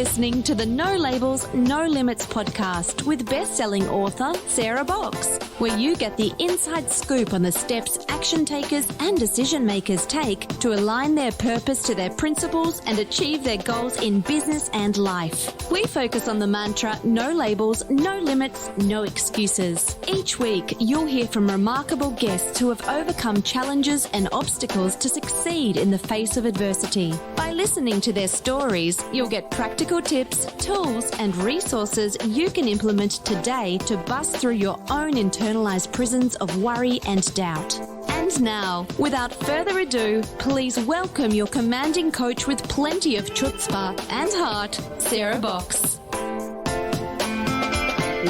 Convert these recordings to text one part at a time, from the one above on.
listening to the No Labels, No Limits podcast with best-selling author Sarah Box, where you get the inside scoop on the steps action takers and decision makers take to align their purpose to their principles and achieve their goals in business and life. We focus on the mantra, no labels, no limits, no excuses. Each week, you'll hear from remarkable guests who have overcome challenges and obstacles to succeed in the face of adversity. By listening to their stories, you'll get practical tips, tools, and resources you can implement today to bust through your own internalized prisons of worry and doubt. And now, without further ado, please welcome your commanding coach with plenty of chutzpah and heart, Sarah Box.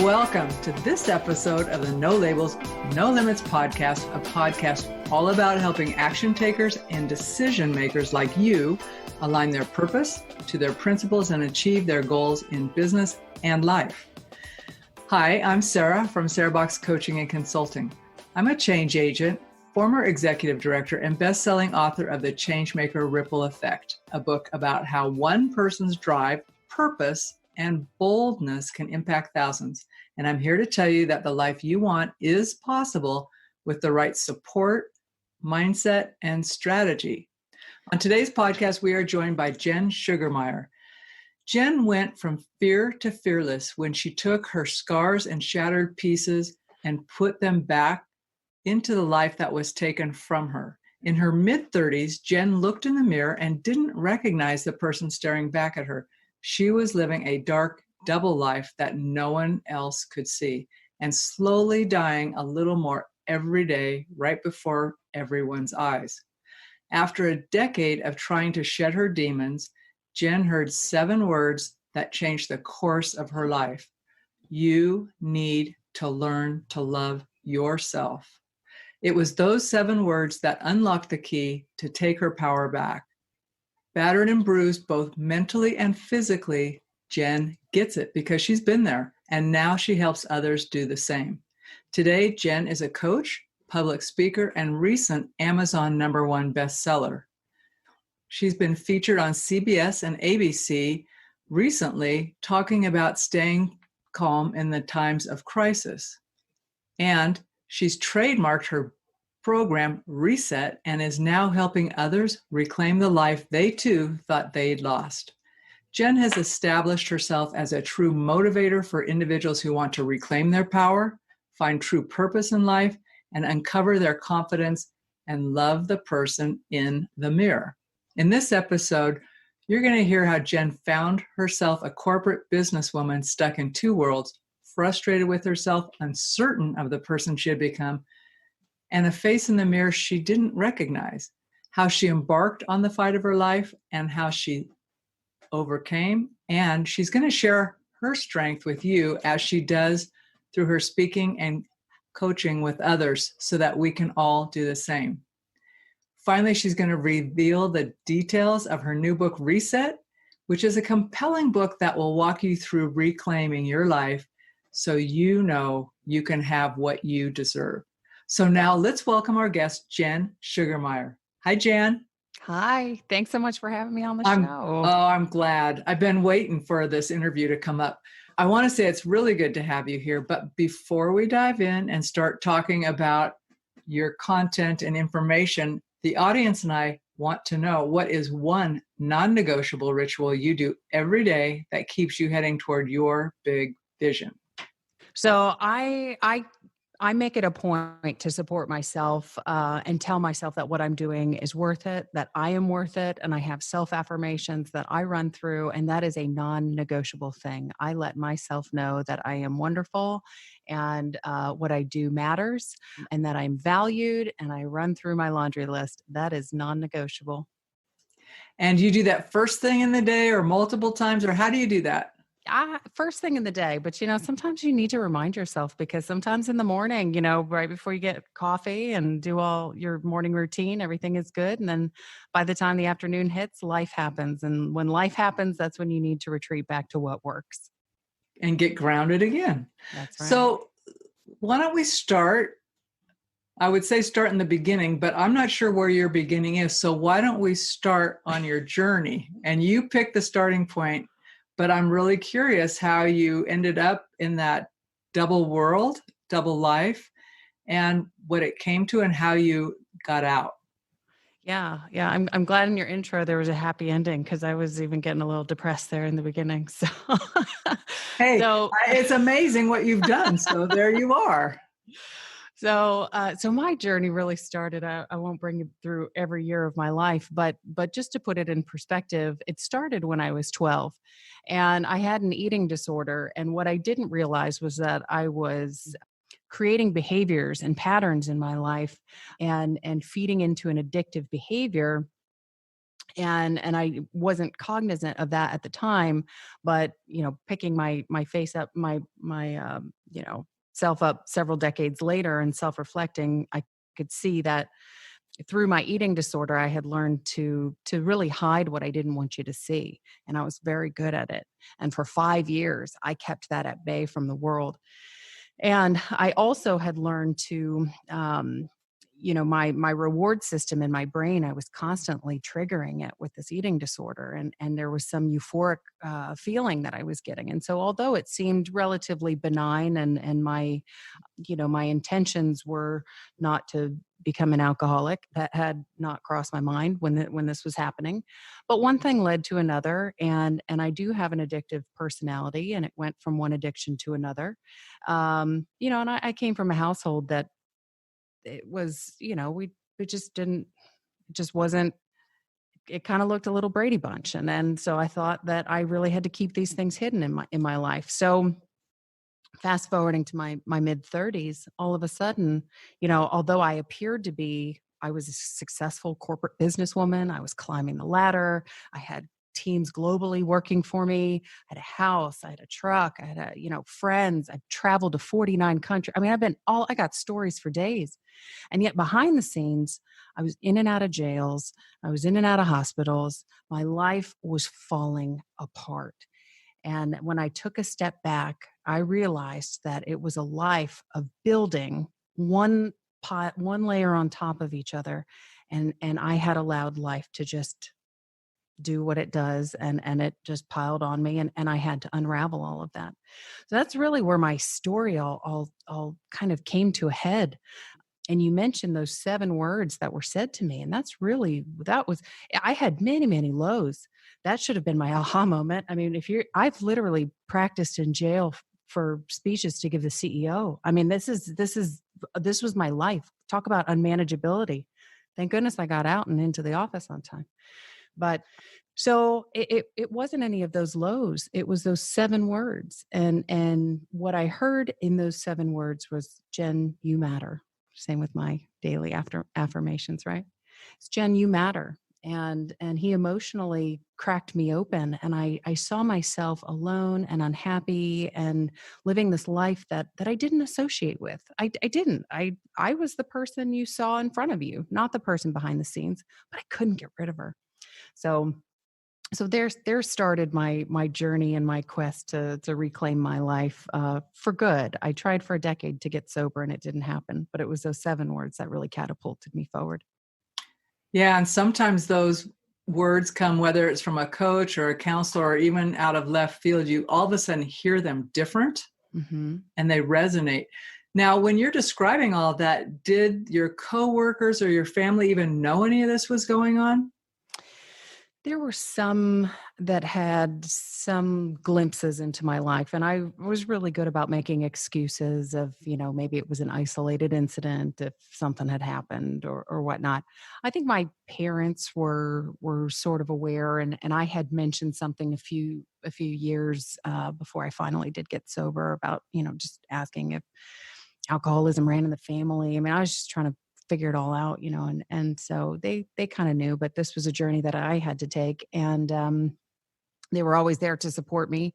Welcome to this episode of the No Labels, No Limits podcast, a podcast all about helping action takers and decision makers like you align their purpose to their principles and achieve their goals in business and life. Hi, I'm Sarah from Sarah Box Coaching and Consulting. I'm a change agent, former executive director, and best-selling author of The Changemaker Ripple Effect, a book about how one person's drive, purpose, and boldness can impact thousands. And I'm here to tell you that the life you want is possible with the right support, mindset, and strategy. On today's podcast, we are joined by Jen Sugermeyer. Jen went from fear to fearless when she took her scars and shattered pieces and put them back into the life that was taken from her. In her mid-30s, Jen looked in the mirror and didn't recognize the person staring back at her. She was living a dark, double life that no one else could see, and slowly dying a little more every day right before everyone's eyes. After a decade of trying to shed her demons, Jen heard 7 words that changed the course of her life. You need to learn to love yourself. It was those 7 words that unlocked the key to take her power back. Battered and bruised both mentally and physically, Jen gets it because she's been there, and now she helps others do the same. Today, Jen is a coach, public speaker, and recent Amazon #1 bestseller. She's been featured on CBS and ABC recently talking about staying calm in the times of crisis. And she's trademarked her program Reset and is now helping others reclaim the life they too thought they'd lost. Jen has established herself as a true motivator for individuals who want to reclaim their power, find true purpose in life, and uncover their confidence and love the person in the mirror. In this episode, you're going to hear how Jen found herself a corporate businesswoman stuck in 2 worlds, frustrated with herself, uncertain of the person she had become, and a face in the mirror she didn't recognize, how she embarked on the fight of her life and how she overcame. And she's going to share her strength with you as she does through her speaking and coaching with others so that we can all do the same. Finally, she's going to reveal the details of her new book, Reset, which is a compelling book that will walk you through reclaiming your life so you know you can have what you deserve. So now let's welcome our guest, Jen Sugermeyer. Hi, Jen. Hi. Thanks so much for having me on the show. I'm glad. I've been waiting for this interview to come up. I want to say it's really good to have you here, but before we dive in and start talking about your content and information, the audience and I want to know, what is one non-negotiable ritual you do every day that keeps you heading toward your big vision? So I make it a point to support myself and tell myself that what I'm doing is worth it, that I am worth it, and I have self-affirmations that I run through, and that is a non-negotiable thing. I let myself know that I am wonderful and what I do matters and that I'm valued, and I run through my laundry list. That is non-negotiable. And you do that first thing in the day or multiple times, or how do you do that? First thing in the day, but sometimes you need to remind yourself, because sometimes in the morning, right before you get coffee and do all your morning routine, everything is good. And then by the time the afternoon hits, life happens. And when life happens, that's when you need to retreat back to what works. And get grounded again. That's right. So why don't we start? I would say start in the beginning, but I'm not sure where your beginning is. So why don't we start on your journey? And you pick the starting point. but I'm really curious how you ended up in that double world, double life, and what it came to and how you got out. Yeah, yeah. I'm glad in your intro there was a happy ending because I was even getting a little depressed there in the beginning. So, Hey, so it's amazing what you've done. So there you are. So my journey really started. I won't bring you through every year of my life, but just to put it in perspective, it started when I was 12, and I had an eating disorder. And what I didn't realize was that I was creating behaviors and patterns in my life, and feeding into an addictive behavior. And I wasn't cognizant of that at the time, but picking my face up, my self up several decades later and self-reflecting, I could see that through my eating disorder, I had learned to really hide what I didn't want you to see, and I was very good at it. And for 5 years, I kept that at bay from the world. And I also had learned to my reward system in my brain, I was constantly triggering it with this eating disorder, and there was some euphoric feeling that I was getting. And so although it seemed relatively benign, and my intentions were not to become an alcoholic, that had not crossed my mind when this was happening. But one thing led to another, and I do have an addictive personality, and it went from one addiction to another. And I came from a household that it was, we just didn't, it just wasn't, it kind of looked a little Brady Bunch. And then, so I thought that I really had to keep these things hidden in my life. So fast forwarding to my mid 30s, all of a sudden, although I was a successful corporate businesswoman, I was climbing the ladder, I had teams globally working for me, I had a house, I had a truck, I had friends, I've traveled to 49 countries. I mean, I got stories for days. And yet behind the scenes, I was in and out of jails, I was in and out of hospitals. My life was falling apart. And when I took a step back, I realized that it was a life of building one layer on top of each other. And I had allowed life to just do what it does, and it just piled on me, and I had to unravel all of that. So that's really where my story all kind of came to a head. And you mentioned those 7 words that were said to me. And I had many, many lows. That should have been my aha moment. I mean, I've literally practiced in jail for speeches to give the CEO. I mean, this was my life. Talk about unmanageability. Thank goodness I got out and into the office on time. But so it wasn't any of those lows. It was those 7 words. And what I heard in those 7 words was, Jen, you matter. Same with my daily affirmations, right? It's, Jen, you matter. And he emotionally cracked me open, and I saw myself alone and unhappy and living this life that I didn't associate with. I didn't. I was the person you saw in front of you, not the person behind the scenes, but I couldn't get rid of her. So there started my journey and my quest to reclaim my life for good. I tried for a decade to get sober, and it didn't happen, but it was those 7 words that really catapulted me forward. Yeah, and sometimes those words come, whether it's from a coach or a counselor or even out of left field, you all of a sudden hear them different, and they resonate. Now, when you're describing all that, did your coworkers or your family even know any of this was going on? There were some that had some glimpses into my life, and I was really good about making excuses of, maybe it was an isolated incident if something had happened or whatnot. I think my parents were sort of aware, and I had mentioned something a few years before I finally did get sober about, just asking if alcoholism ran in the family. I mean, I was just trying to figure it all out, and so they kind of knew, but this was a journey that I had to take, and they were always there to support me,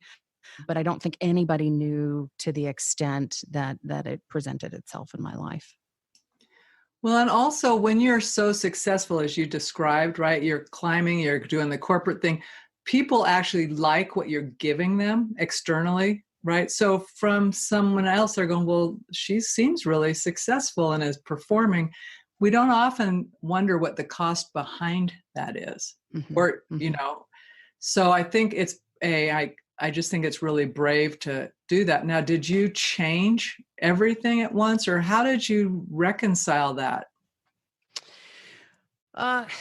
but I don't think anybody knew to the extent that it presented itself in my life. Well, and also when you're so successful as you described, right? You're climbing, you're doing the corporate thing. People actually like what you're giving them externally, right? So from someone else, they're going, well, she seems really successful and is performing. We don't often wonder what the cost behind that is. Or, so I think I just think it's really brave to do that. Now, did you change everything at once, or how did you reconcile that?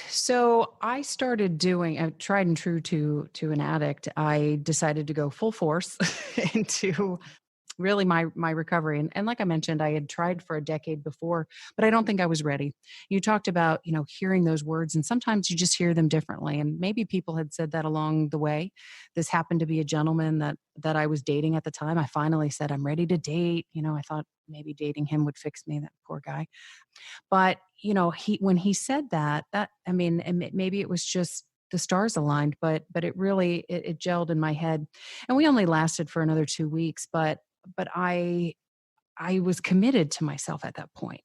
So I started doing tried and true to an addict. I decided to go full force into really my recovery. And like I mentioned, I had tried for a decade before, but I don't think I was ready. You talked about, hearing those words, and sometimes you just hear them differently. And maybe people had said that along the way. This happened to be a gentleman that I was dating at the time. I finally said, I'm ready to date. I thought maybe dating him would fix me, that poor guy. But, when he said and maybe it was just the stars aligned, but it really, it gelled in my head. And we only lasted for another 2 weeks, but I was committed to myself at that point.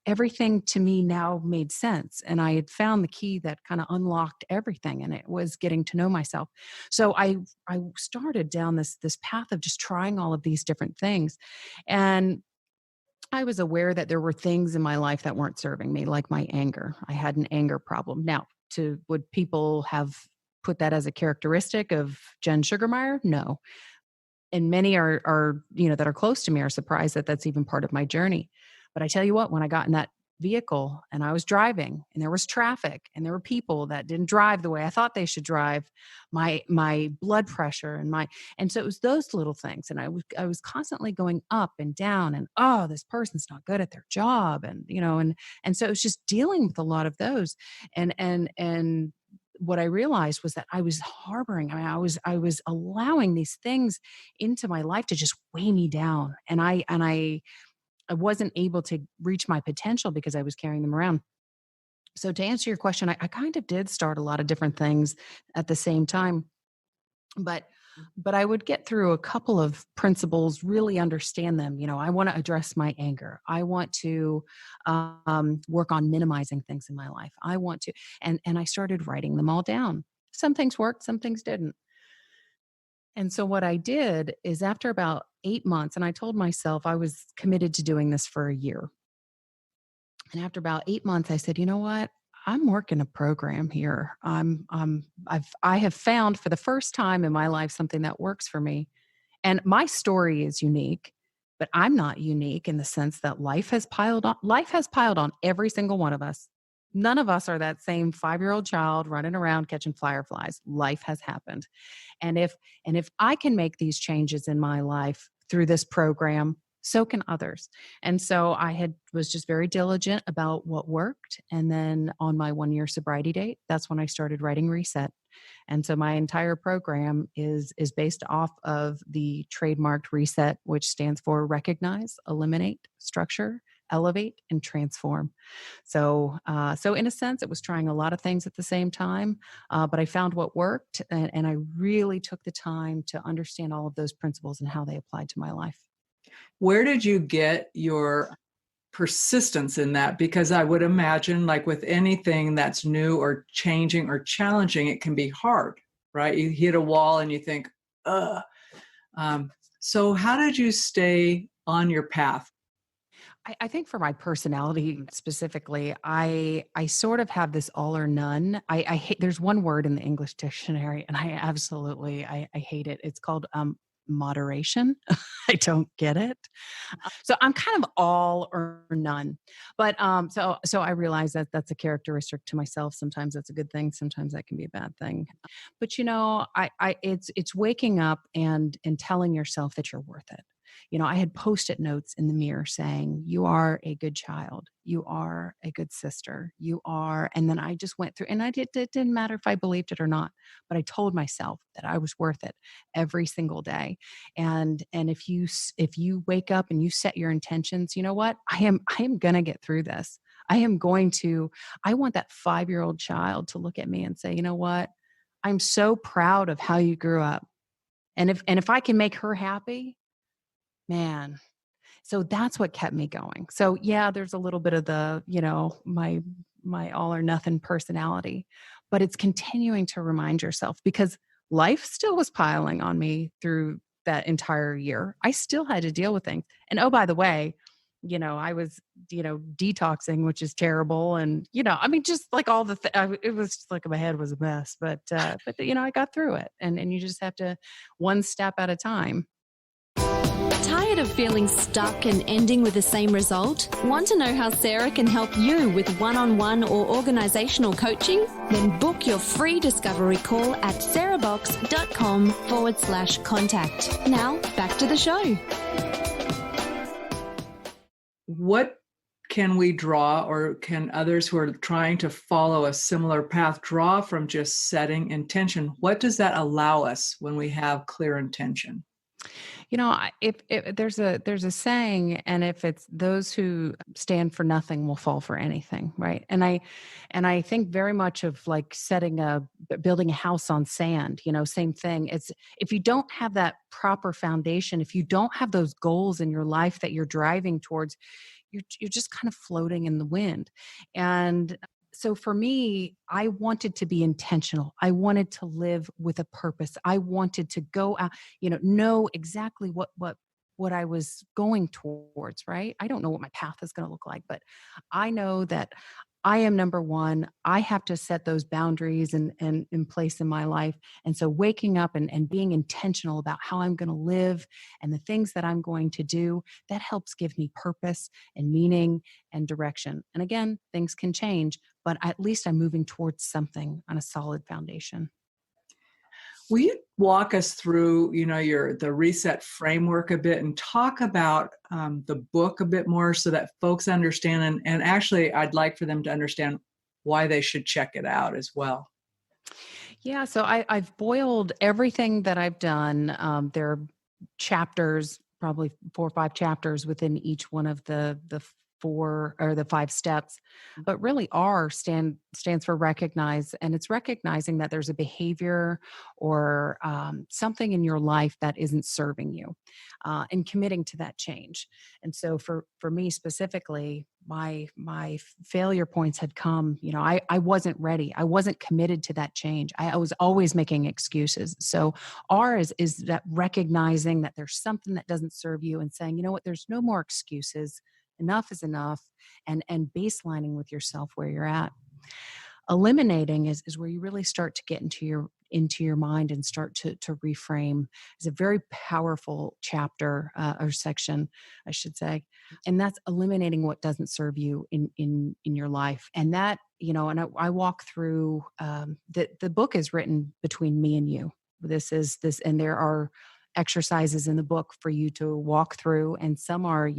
Everything to me now made sense. And I had found the key that kind of unlocked everything. And it was getting to know myself. So I started down this path of just trying all of these different things. And I was aware that there were things in my life that weren't serving me, like my anger. I had an anger problem. Now, would people have put that as a characteristic of Jen Sugermeyer? No. And many are that are close to me are surprised that that's even part of my journey. But I tell you what, when I got in that vehicle and I was driving and there was traffic and there were people that didn't drive the way I thought they should drive, my blood pressure and so it was those little things. And I was constantly going up and down and, oh, this person's not good at their job. And so it was just dealing with a lot of those. And what I realized was that I was harboring. I was allowing these things into my life to just weigh me down, and I wasn't able to reach my potential because I was carrying them around. So to answer your question, I kind of did start a lot of different things at the same time, but I would get through a couple of principles, really understand them. I want to address my anger. I want to work on minimizing things in my life. I want to, and I started writing them all down. Some things worked, some things didn't. And so what I did is after about 8 months, and I told myself I was committed to doing this for a year. And after about 8 months, I said, you know what? I'm working a program here. I have found for the first time in my life something that works for me. And my story is unique, but I'm not unique in the sense that life has piled on. Life has piled on every single one of us. None of us are that same 5-year-old child running around catching fireflies. Life has happened. And if I can make these changes in my life through this program, so can others. And so was just very diligent about what worked. And then on my 1-year sobriety date, that's when I started writing Reset. And so my entire program is based off of the trademarked Reset, which stands for Recognize, Eliminate, Structure, Elevate, and Transform. So in a sense, it was trying a lot of things at the same time, but I found what worked, and I really took the time to understand all of those principles and how they applied to my life. Where did you get your persistence in that? Because I would imagine, like with anything that's new or changing or challenging, it can be hard, right? You hit a wall and you think, ugh. So how did you stay on your path? I think for my personality specifically, I sort of have this all or none. I hate, there's one word in the English dictionary, and I hate it. It's called moderation. I don't get it. So I'm kind of all or none. But so I realize that that's a characteristic to myself. Sometimes that's a good thing. Sometimes that can be a bad thing. But it's waking up and telling yourself that you're worth it. I had Post-it notes in the mirror saying, you are a good child. You are a good sister. You are. And then I just went through, and it didn't matter if I believed it or not, but I told myself that I was worth it every single day. And if you wake up and you set your intentions, you know what? I am going to get through this. I want that 5-year-old child to look at me and say, you know what? I'm so proud of how you grew up. And if I can make her happy, man. So that's what kept me going. So yeah, there's a little bit of the, my all or nothing personality, but it's continuing to remind yourself, because life still was piling on me through that entire year. I still had to deal with things. And oh, by the way, I was, detoxing, which is terrible. And, I mean, just like all it was just like my head was a mess, but I got through it, and you just have to one step at a time. Tired of feeling stuck and ending with the same result? Want to know how Sarah can help you with one-on-one or organizational coaching? Then book your free discovery call at sarahbox.com/contact. Now, back to the show. What can we draw, or can others who are trying to follow a similar path draw from just setting intention? What does that allow us when we have clear intention? If there's a saying, and if it's those who stand for nothing will fall for anything, right? And I think very much of like building a house on sand, same thing. It's if you don't have that proper foundation, if you don't have those goals in your life that you're driving towards, you're just kind of floating in the wind. And so for me, I wanted to be intentional. I wanted to live with a purpose. I wanted to go out, know exactly what I was going towards, right? I don't know what my path is going to look like, but I know that I am number one. I have to set those boundaries and in place in my life. And so waking up and being intentional about how I'm going to live and the things that I'm going to do, that helps give me purpose and meaning and direction. And again, things can change, but at least I'm moving towards something on a solid foundation. Will you walk us through, the reset framework a bit, and talk about the book a bit more so that folks understand? And actually, I'd like for them to understand why they should check it out as well. Yeah, so I've boiled everything that I've done. There are chapters, probably 4 or 5 chapters within each one of the 4 or the 5 steps, but really R stands for recognize, and it's recognizing that there's a behavior or something in your life that isn't serving you, and committing to that change. And so for me specifically, my failure points had come. I wasn't ready. I wasn't committed to that change. I was always making excuses. So R is that recognizing that there's something that doesn't serve you and saying, you know what, there's no more excuses. Enough is enough, and baselining with yourself where you're at. Eliminating is where you really start to get into your mind and start to reframe. It's a very powerful chapter or section, I should say, and that's eliminating what doesn't serve you in your life. And that, and I walk through the book is written between me and you. This, and there are exercises in the book for you to walk through, and some are,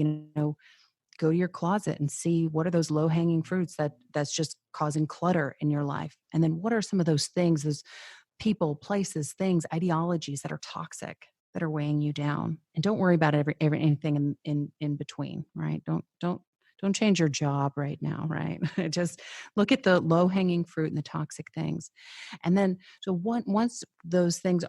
go to your closet and see what are those low-hanging fruits that's just causing clutter in your life. And then what are some of those things, those people, places, things, ideologies that are toxic, that are weighing you down. And don't worry about anything in between, right? Don't change your job right now, right? Just look at the low-hanging fruit and the toxic things. And then, so once those things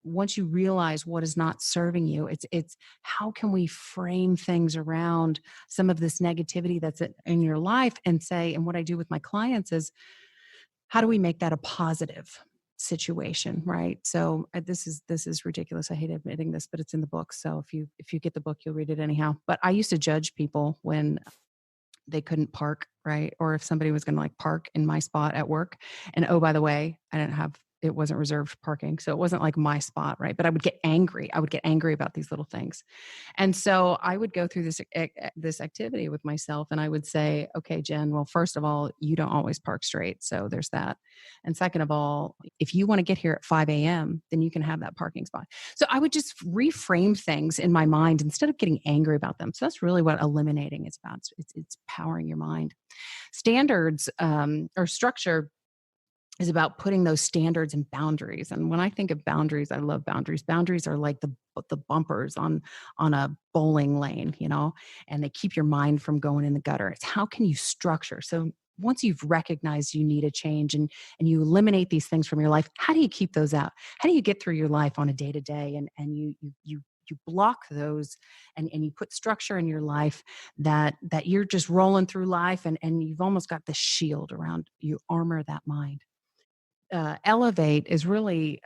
once you realize what is not serving you, it's how can we frame things around some of this negativity that's in your life, and say, and what I do with my clients is, how do we make that a positive situation, right? So this is ridiculous. I hate admitting this, but it's in the book. So if you get the book, you'll read it anyhow. But I used to judge people when they couldn't park, right? Or if somebody was going to park in my spot at work, and oh, by the way, it wasn't reserved parking. So it wasn't like my spot, right? But I would get angry. I would get angry about these little things. And so I would go through this activity with myself, and I would say, okay, Jen, well, first of all, you don't always park straight. So there's that. And second of all, if you want to get here at 5 a.m., then you can have that parking spot. So I would just reframe things in my mind instead of getting angry about them. So that's really what eliminating is about. It's powering your mind. Standards or structure is about putting those standards and boundaries. And when I think of boundaries, I love boundaries. Boundaries are like the bumpers on a bowling lane, and they keep your mind from going in the gutter. It's how can you structure? So once you've recognized you need a change and you eliminate these things from your life, how do you keep those out? How do you get through your life on a day-to-day and you block those and you put structure in your life that you're just rolling through life and you've almost got this shield around you, armor that mind. elevate is really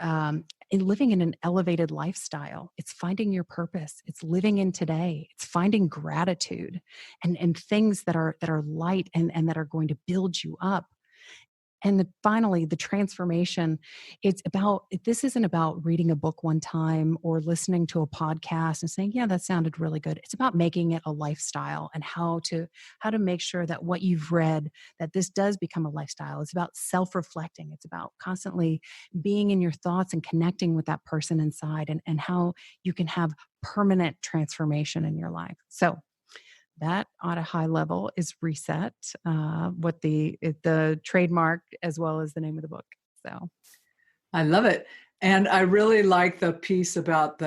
in living in an elevated lifestyle. It's finding your purpose. It's living in today. It's finding gratitude and things that are light and that are going to build you up. And finally, the transformation, this isn't about reading a book one time or listening to a podcast and saying, yeah, that sounded really good. It's about making it a lifestyle and how to make sure that what you've read, that this does become a lifestyle. It's about self-reflecting. It's about constantly being in your thoughts and connecting with that person inside and how you can have permanent transformation in your life. So that at a high level is Reset, what the trademark as well as the name of the book. So I love it. And I really like the piece about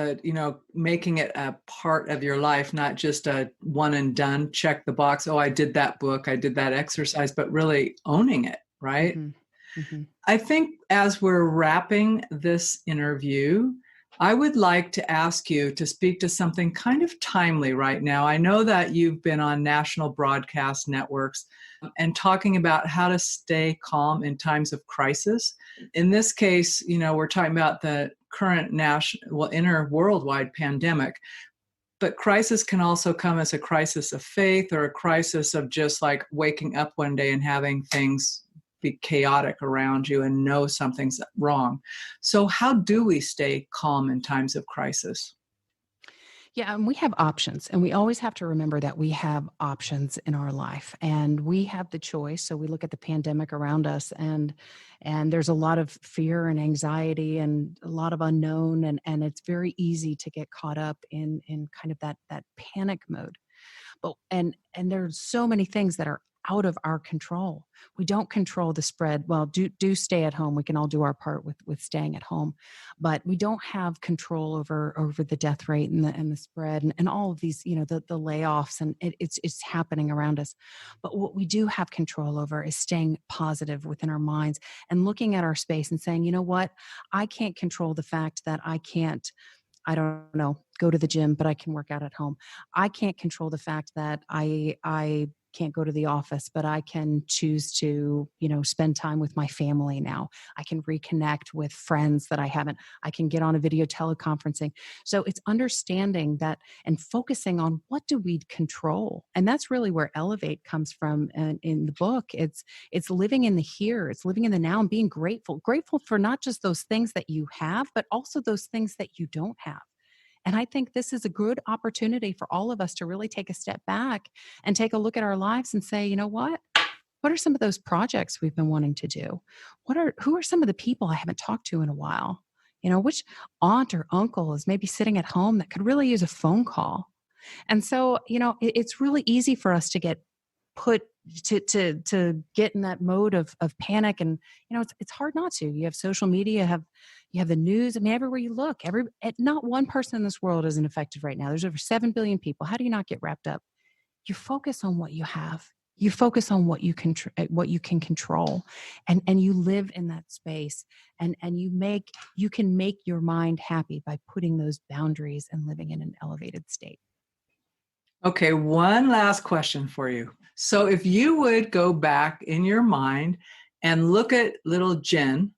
making it a part of your life, not just a one and done, check the box. Oh, I did that book, I did that exercise, but really owning it, right? Mm-hmm. Mm-hmm. I think as we're wrapping this interview, I would like to ask you to speak to something kind of timely right now. I know that you've been on national broadcast networks and talking about how to stay calm in times of crisis. In this case, we're talking about the current worldwide pandemic, but crisis can also come as a crisis of faith or a crisis of just like waking up one day and having things be chaotic around you and know something's wrong. So how do we stay calm in times of crisis? Yeah, and we have options, and we always have to remember that we have options in our life, and we have the choice. So we look at the pandemic around us, and there's a lot of fear and anxiety and a lot of unknown, and it's very easy to get caught up in kind of that panic mode. But and there's so many things that are out of our control. We don't control the spread. Well, do stay at home. We can all do our part with staying at home, but we don't have control over the death rate and the spread and all of these, the layoffs, and it's happening around us. But what we do have control over is staying positive within our minds and looking at our space and saying, you know what, I can't control the fact that I don't know, go to the gym, but I can work out at home. I can't control the fact that I can't go to the office, but I can choose to, spend time with my family now. I can reconnect with friends that I haven't. I can get on a video teleconferencing. So it's understanding that and focusing on what do we control. And that's really where Elevate comes from in the book. It's living in the here, it's living in the now and being grateful for not just those things that you have, but also those things that you don't have. And I think this is a good opportunity for all of us to really take a step back and take a look at our lives and say, you know what? What are some of those projects we've been wanting to do? Who are some of the people I haven't talked to in a while? Which aunt or uncle is maybe sitting at home that could really use a phone call? And so, it's really easy for us to get put to get in that mode of panic, and it's hard not to. You have social media, you have the news. I mean, everywhere you look, not one person in this world isn't affected right now. There's over 7 billion people. How do you not get wrapped up? You focus on what you have. You focus on what you can control, and you live in that space, and you can make your mind happy by putting those boundaries and living in an elevated state. Okay, one last question for you. So if you would go back in your mind and look at little Jen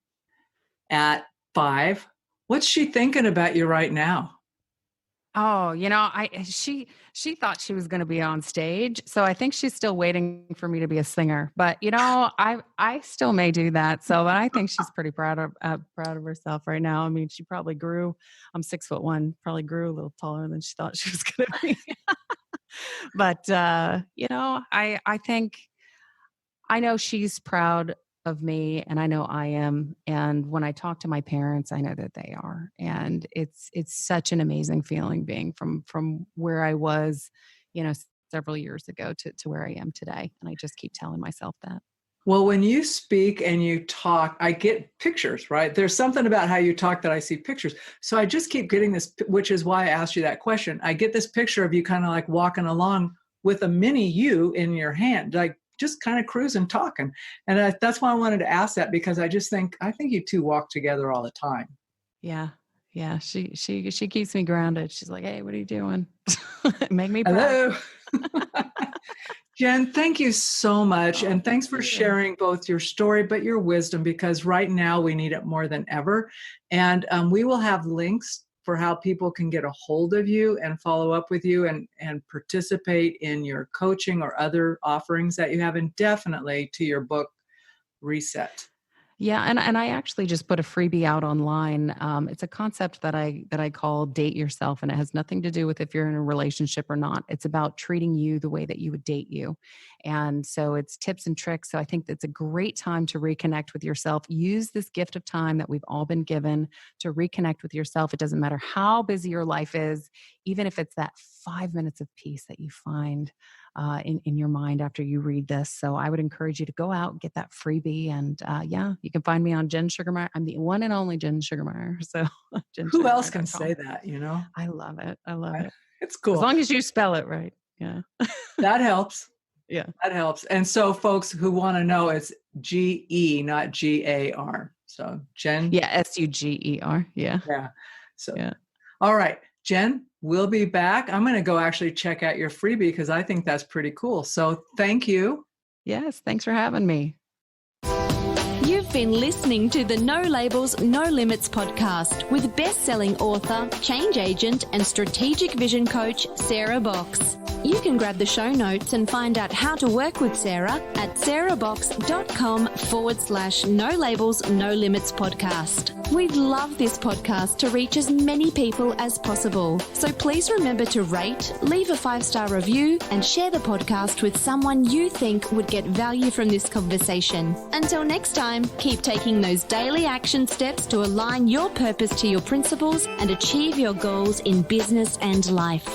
at 5, what's she thinking about you right now? Oh, she thought she was going to be on stage, so I think she's still waiting for me to be a singer. But I still may do that. So, but I think she's pretty proud of herself right now. I mean, she probably grew. I'm 6'1", probably grew a little taller than she thought she was going to be. But I think I know she's proud of me, and I know I am. And when I talk to my parents, I know that they are. And it's such an amazing feeling being from where I was, several years ago to where I am today. And I just keep telling myself that. Well, when you speak and you talk, I get pictures, right? There's something about how you talk that I see pictures. So I just keep getting this, which is why I asked you that question. I get this picture of you kind of like walking along with a mini you in your hand, like just kind of cruising, talking. And that's why I wanted to ask that, because I think you two walk together all the time. Yeah. Yeah. She keeps me grounded. She's like, hey, what are you doing? Make me proud. Hello. Jen, thank you so much. And thanks for sharing both your story, but your wisdom, because right now we need it more than ever. And we will have links for how people can get a hold of you and follow up with you and participate in your coaching or other offerings that you have, and definitely to your book, Reset. Yeah, and I actually just put a freebie out online. It's a concept that I call date yourself, and it has nothing to do with if you're in a relationship or not. It's about treating you the way that you would date you. And so it's tips and tricks. So I think that's a great time to reconnect with yourself. Use this gift of time that we've all been given to reconnect with yourself. It doesn't matter how busy your life is, even if it's that 5 minutes of peace that you find in your mind after you read this. So I would encourage you to go out and get that freebie. And you can find me on Jen Sugermeyer. I'm the one and only Jen Sugermeyer. So who else can say that, you know? I love it. I love it. It's cool. As long as you spell it right. Yeah. That helps. Yeah. That helps. And so folks who want to know, it's G-E, not G-A-R. So Jen. Yeah. S-U-G-E-R. Yeah. Yeah. So, yeah. All right, Jen, we'll be back. I'm going to go actually check out your freebie because I think that's pretty cool. So thank you. Yes. Thanks for having me. You've been listening to the No Labels, No Limits podcast with best-selling author, change agent, and strategic vision coach, Sarah Box. You can grab the show notes and find out how to work with Sarah at sarahbox.com/No Labels, No Limits podcast. We'd love this podcast to reach as many people as possible. So please remember to rate, leave a 5-star review, and share the podcast with someone you think would get value from this conversation. Until next time, keep taking those daily action steps to align your purpose to your principles and achieve your goals in business and life.